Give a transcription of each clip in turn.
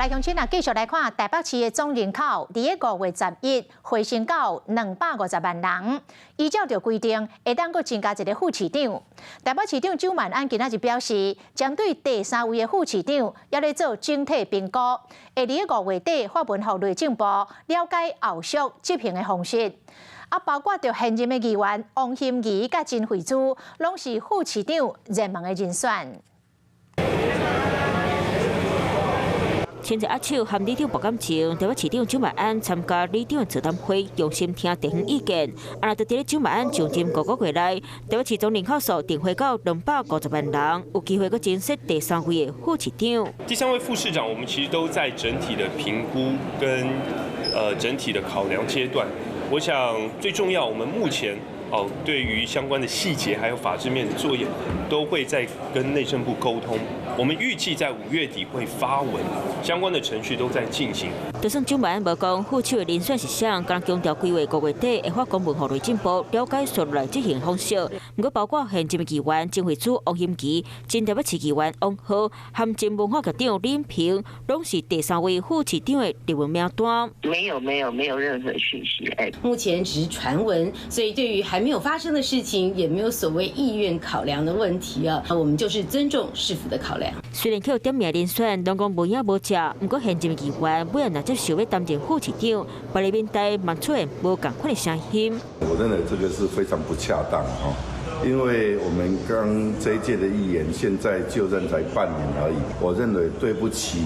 来乡亲啊，继续来看台北市的总人口，伫个5月11回升到250万人。依照着规定，会当阁增加一个副市长。台北市长周万安今仔日表示，将对第3位的副市长也咧做整体评估，会伫个5月底发文予内政部了解后续执行的方式。包括着现任的议员王馨仪甲陈慧珠，拢是副市长热门的人选。 前日阿秋和里长博感情，台北市长周万安参加里长的座谈会，用心听地方意见。就伫咧周万安上任5个月内，台北市总人口数定回到250万人，有机会阁增设第3位的副市长。第3位副市长，我们其实都在整体的评估跟整体的考量阶段。我想最重要，我们目前。 对于相关的细节还有法制面的作业，都会在跟内政部沟通。我们预计在5月底会发文，相关的程序都在进行。就算周万安无讲副手的人选是啥，敢强调规划5月底会发公文予内政部了解所来执行方式。不过包括现任的议员陈慧珠、王馨仪、前台北市议员王浩和前文化局长林平，拢是第3位副市长的热门名单。没有任何讯息。目前只是传闻，所以对于还没有发生的事情，也没有所谓意愿考量的问题啊。我们就是尊重市府的考量。虽然有点名人选，拢讲无影无食，不过现任的议员每人若接受要担任副市长，别个面台嘛出现无共款的声音。我认为这个是非常不恰当哈。 因为我们刚这一届的议员现在就任才半年而已，我认为对不起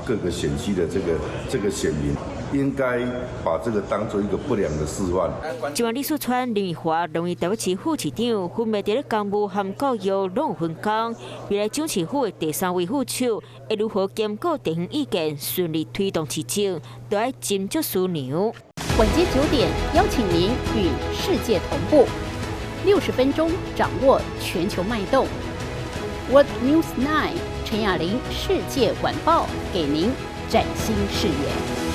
各个选区的这个选民，应该把这个当作一个不良的示范。就按李树川、林奕华认为台北市副市长分别在公务和教育拢有分工，未来蒋市府的第3位副手会如何兼顾地方意见，顺利推动市政，都要斟酌思量。晚间9点，邀请您与世界同步。 60分钟掌握全球脉动。What News 9，陈雅玲世界晚报给您崭新视野。